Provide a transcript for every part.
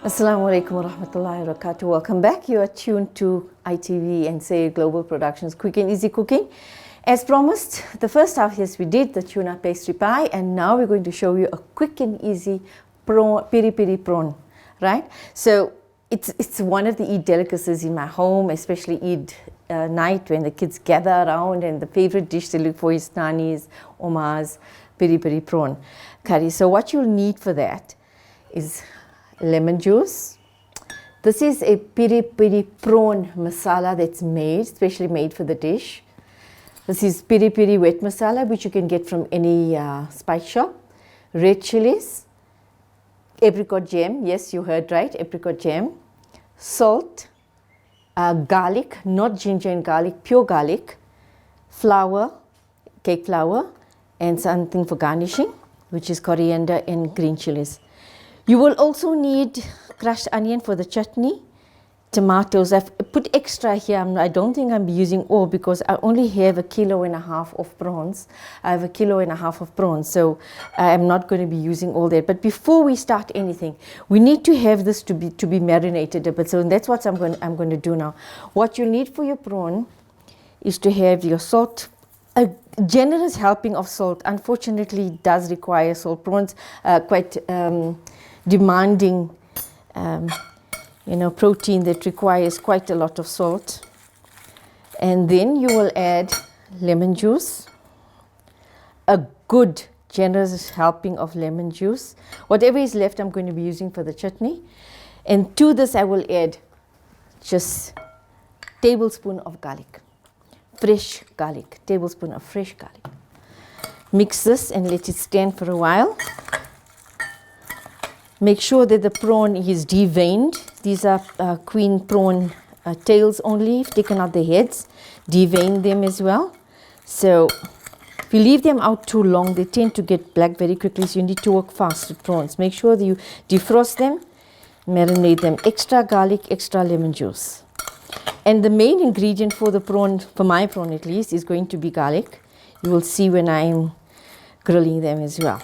Assalamu alaikum wa rahmatullahi wa barakatuh. Welcome back. You are tuned to ITV and Say Global Productions Quick and Easy Cooking. As promised, the first half, yes, we did the tuna pastry pie, and now we're going to show you a quick and easy peri prawn, right? So it's one of the Eid delicacies in my home, especially Eid night when the kids gather around, and the favorite dish they look for is Nani's, Omar's peri prawn curry. So what you'll need for that is lemon juice. This is a peri prawn masala that's made, specially made for the dish. This is peri wet masala, which you can get from any spice shop. Red chilies, apricot jam, yes, you heard right, apricot jam. Salt, garlic, not ginger and garlic, pure garlic. Flour, cake flour, and something for garnishing, which is coriander and green chilies. You will also need crushed onion for the chutney, tomatoes. I've put extra here. I don't think I'm using all because I only have 1.5 kilos of prawns. I have 1.5 kilos of prawns, so I'm not going to be using all that. But before we start anything, we need to have this to be marinated a bit. So that's what I'm going to do now. What you need for your prawn is to have your salt. A generous helping of salt. Unfortunately, it does require salt. Prawns quite demanding protein that requires quite a lot of salt. And then you will add lemon juice, a good generous helping of lemon juice. Whatever is left I'm going to be using for the chutney. And to this I will add just a tablespoon of garlic, fresh garlic, tablespoon of fresh garlic. Mix this and let it stand for a while. Make sure that the prawn is deveined. These are queen prawn tails only. I've taken out the heads, devein them as well. So if you leave them out too long, they tend to get black very quickly. So you need to work fast with prawns. Make sure that you defrost them, marinate them. Extra garlic, extra lemon juice. And the main ingredient for the prawn, for my prawn at least, is going to be garlic. You will see when I'm grilling them as well.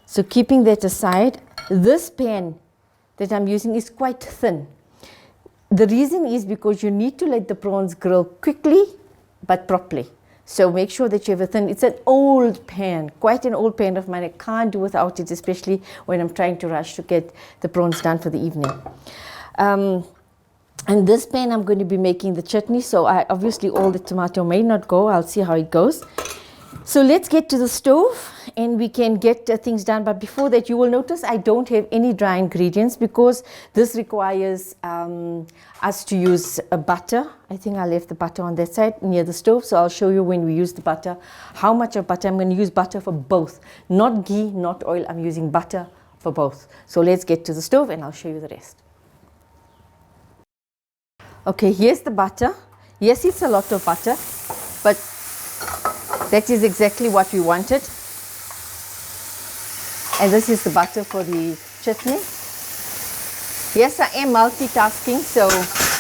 So keeping that aside, this pan that I'm using is quite thin. The reason is because you need to let the prawns grill quickly but properly. So make sure that you have a thin, it's an old pan, quite an old pan of mine. I can't do without it, especially when I'm trying to rush to get the prawns done for the evening. And this pan I'm going to be making the chutney, so obviously all the tomato may not go. I'll see how it goes. So let's get to the stove and we can get things done. But before that, you will notice I don't have any dry ingredients because this requires us to use butter. I think I left the butter on that side near the stove. So I'll show you when we use the butter, how much of butter. I'm going to use butter for both. Not ghee, not oil. I'm using butter for both. So let's get to the stove and I'll show you the rest. Okay, here's the butter. Yes, it's a lot of butter, but that is exactly what we wanted. And this is the butter for the chutney. Yes, I am multitasking, so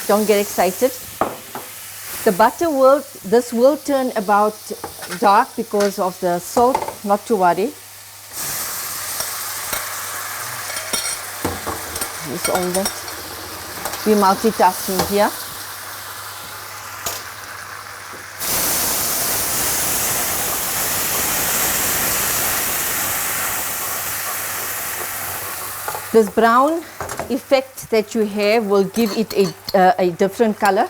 don't get excited. The butter this will turn about dark because of the salt, not to worry. Use all that. We're multitasking here. This brown effect that you have will give it a different color.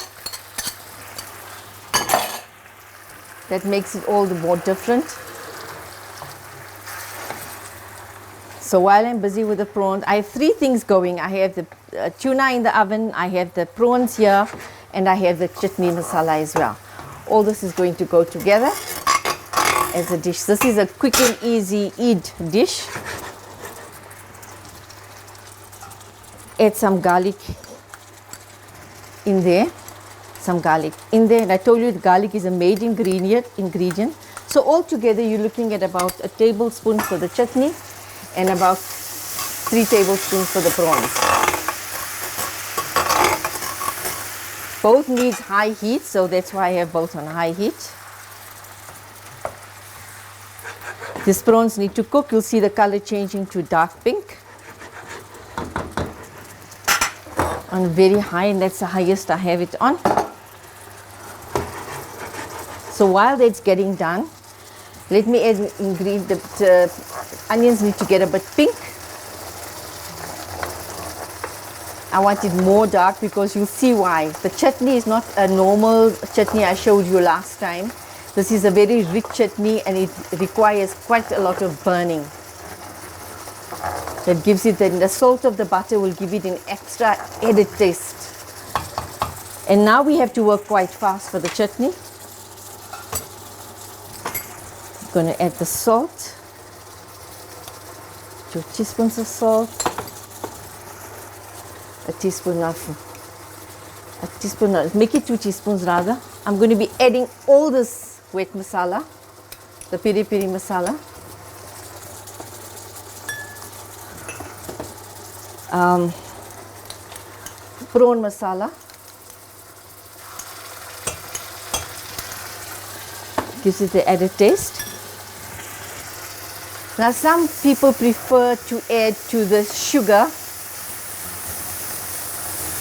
That makes it all the more different. So while I'm busy with the prawns, I have 3 things going. I have the tuna in the oven, I have the prawns here, and I have the chutney masala as well. All this is going to go together as a dish. This is a quick and easy Eid dish. Add some garlic in there, and I told you the garlic is a main ingredient. So altogether you're looking at about a tablespoon for the chutney and about 3 tablespoons for the prawns. Both needs high heat, so that's why I have both on high heat. These prawns need to cook. You'll see the color changing to dark pink. on very high, and that's the highest I have it on. So while that's getting done, let me add ingredient. The onions need to get a bit pink. I want it more dark because you'll see why. The chutney is not a normal chutney I showed you last time. This is a very rich chutney and it requires quite a lot of burning. That gives it, the salt of the butter will give it an extra added taste. And now we have to work quite fast for the chutney. I'm going to add the salt. 2 teaspoons of salt. A teaspoon, make it 2 teaspoons rather. I'm going to be adding all this wet masala, the peri peri masala. Prawn masala. Gives it the added taste. Now some people prefer to add to the sugar.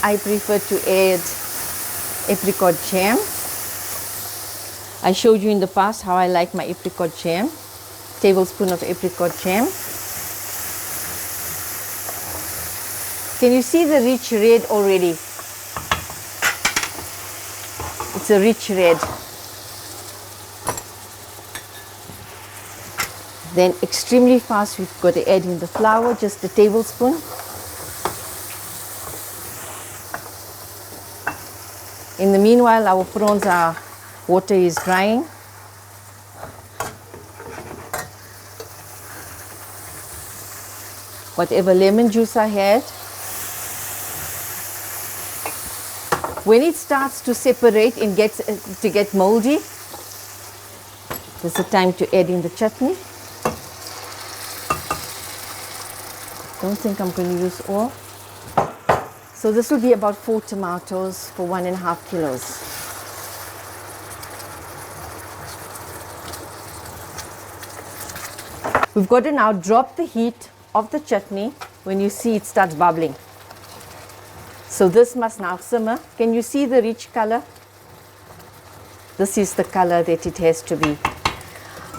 I prefer to add apricot jam. I showed you in the past how I like my apricot jam. Tablespoon of apricot jam. Can you see the rich red already? It's a rich red. Then extremely fast we've got to add in the flour, just a tablespoon. In the meanwhile, our prawns water is drying. Whatever lemon juice I had. When it starts to separate and get moldy, there's the time to add in the chutney. Don't think I'm going to use all. So this will be about 4 tomatoes for 1.5 kilos. We've got to now drop the heat of the chutney when you see it starts bubbling. So this must now simmer. Can you see the rich color? This is the color that it has to be.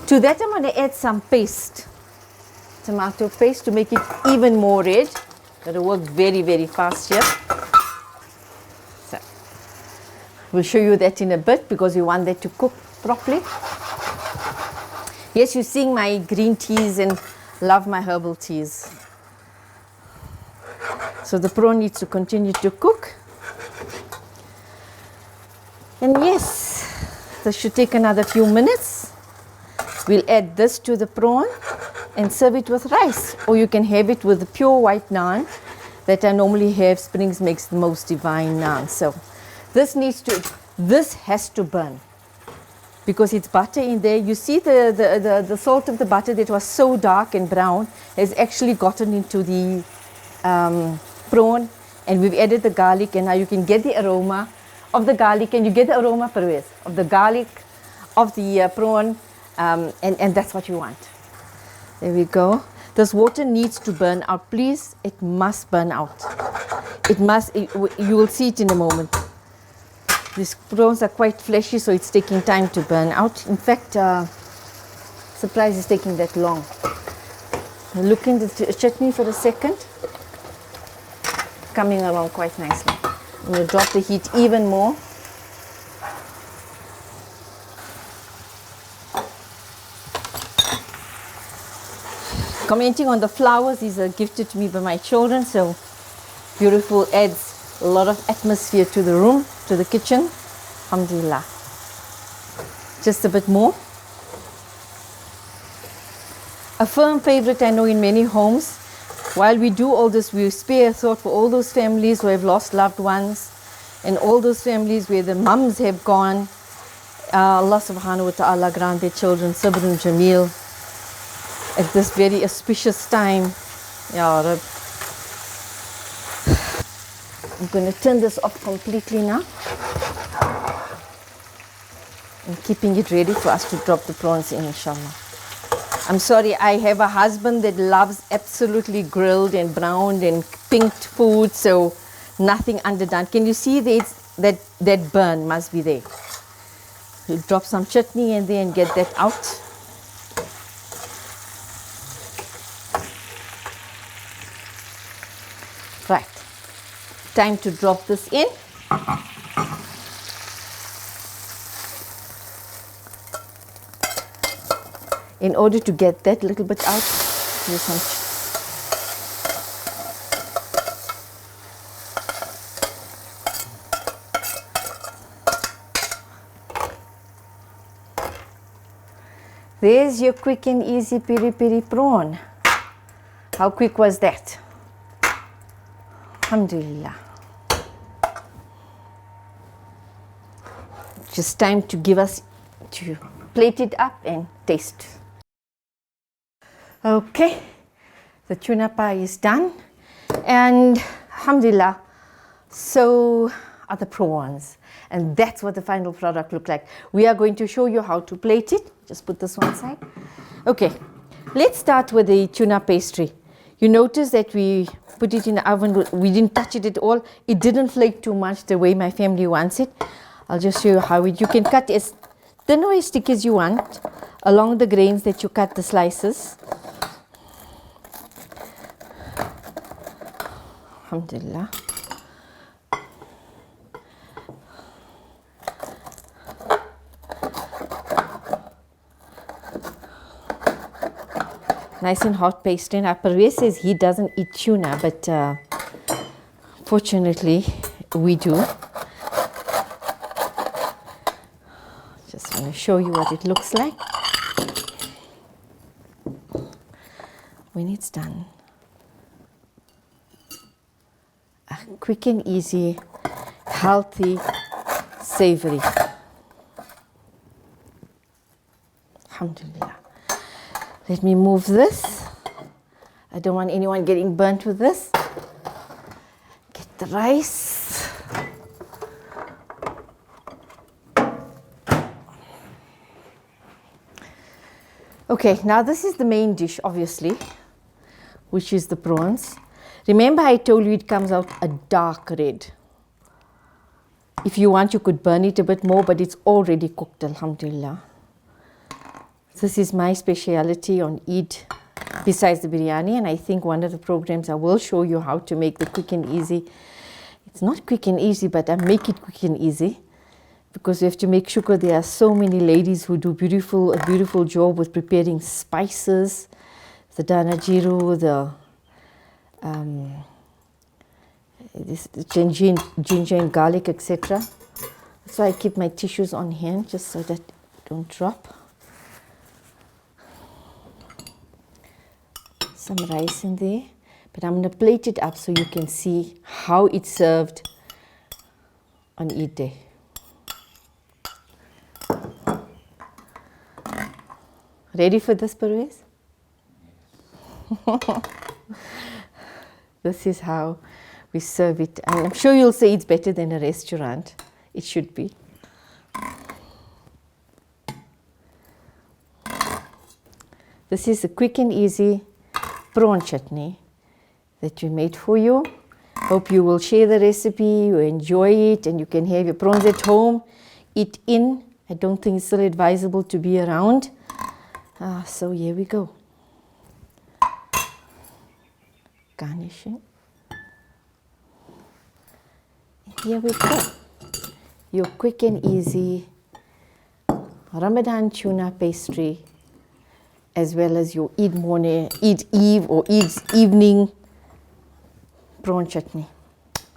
To that I'm going to add some paste, tomato paste, to make it even more red. Got to work very, very fast here. So we'll show you that in a bit because we want that to cook properly. Yes, you're seeing my green teas and love my herbal teas. So the prawn needs to continue to cook. And yes, this should take another few minutes. We'll add this to the prawn and serve it with rice, or you can have it with the pure white naan that I normally have. Springs makes the most divine naan. So this has to burn because it's butter in there. You see the salt of the butter that was so dark and brown has actually gotten into the prawn, and we've added the garlic, and now you can get the aroma of the garlic, and you get the aroma, Pervez, of the garlic, of the prawn, and that's what you want. There we go. This water needs to burn out. Please, it must burn out. It must. You will see it in a moment. These prawns are quite fleshy, so it's taking time to burn out. In fact, surprise is taking that long. Look in the chutney for a second. Coming along quite nicely. I'm going to drop the heat even more. Commenting on the flowers, these are gifted to me by my children, so beautiful, adds a lot of atmosphere to the room, to the kitchen. Alhamdulillah. Just a bit more. A firm favorite I know in many homes. While we do all this, we spare a thought for all those families who have lost loved ones and all those families where the mums have gone. Allah subhanahu wa ta'ala grant their children sabr and jameel at this very auspicious time. Ya Rab. I'm going to turn this off completely now. I'm keeping it ready for us to drop the prawns in, inshallah. I'm sorry, I have a husband that loves absolutely grilled and browned and pinked food, so Nothing underdone. Can you see that burn must be there? You drop some chutney in there and get that out. Right. Time to drop this in. In order to get that little bit out, use some There's your quick and easy peri peri prawn. How quick was that? Alhamdulillah. Just time to give us to plate it up and taste. Okay, the tuna pie is done, and alhamdulillah, so are the prawns, and that's what the final product looked like. We are going to show you how to plate it. Just put this one side. Okay, let's start with the tuna pastry. You notice that we put it in the oven, we didn't touch it at all. It didn't flake too much the way my family wants it. I'll just show you how you can cut as thin or as thick as you want along the grains that you cut the slices. Alhamdulillah. Nice and hot pastry. Now, Peri says he doesn't eat tuna, but fortunately, we do. Just want to show you what it looks like when it's done. Quick and easy, healthy, savory. Alhamdulillah. Let me move this. I don't want anyone getting burnt with this. Get the rice. Okay, now this is the main dish, obviously, which is the prawns. Remember I told you it comes out a dark red. If you want, you could burn it a bit more, but it's already cooked, alhamdulillah. This is my speciality on Eid, besides the biryani, and I think one of the programs I will show you how to make the quick and easy. It's not quick and easy, but I make it quick and easy because you have to make shukr. There are so many ladies who do a beautiful job with preparing spices, the danajiru, the ginger and garlic, etc. So I keep my tissues on hand just so that they don't drop. Some rice in there, but I'm going to plate it up so you can see how it's served on Eid day. Ready for this, Pervez? This is how we serve it, and I'm sure you'll say it's better than a restaurant. It should be. This is a quick and easy prawn chutney that we made for you. Hope you will share the recipe, you enjoy it, and you can have your prawns at home, eat in. I don't think it's still advisable to be around. So here we go. Garnishing. Here we go. Your quick and easy Ramadan tuna pastry, as well as your Eid morning, Eid Eve or Eid's evening prawn chutney.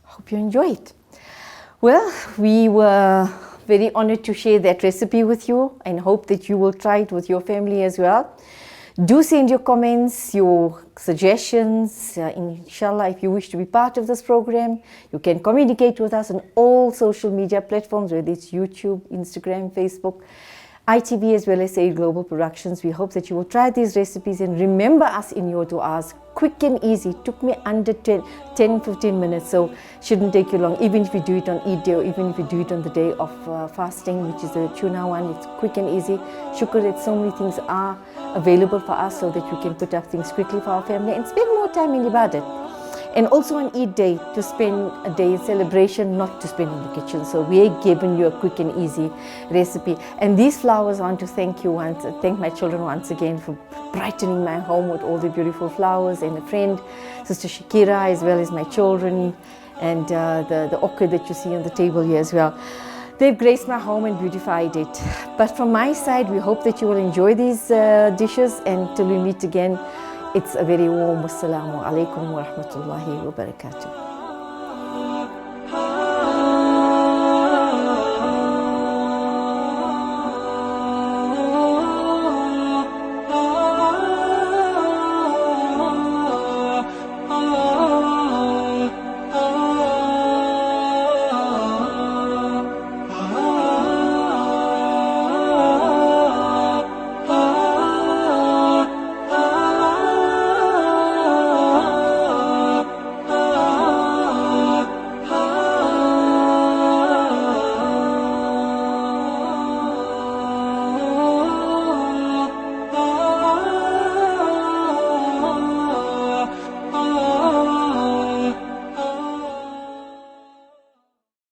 Hope you enjoy it. Well, we were very honored to share that recipe with you and hope that you will try it with your family as well. Do send your comments, your suggestions. Inshallah, if you wish to be part of this program, you can communicate with us on all social media platforms, whether it's YouTube, Instagram, Facebook, ITV, as well as Said Global Productions. We hope that you will try these recipes and remember us in your du'as. Quick and easy. Took me under 10-15 minutes, so shouldn't take you long, even if you do it on Eid day or even if you do it on the day of fasting, which is the tuna one. It's quick and easy. Shukr that so many things are available for us so that we can put up things quickly for our family and spend more time in ibadat. And also on Eid Day, to spend a day in celebration, not to spend in the kitchen. So we're giving you a quick and easy recipe. And these flowers, I want to thank my children once again for brightening my home with all the beautiful flowers, and a friend, Sister Shakira, as well as my children, and the orchid that you see on the table here as well. They've graced my home and beautified it. But from my side, we hope that you will enjoy these dishes, and till we meet again, it's a very warm wassalamu alaikum wa rahmatullahi wa barakatuh.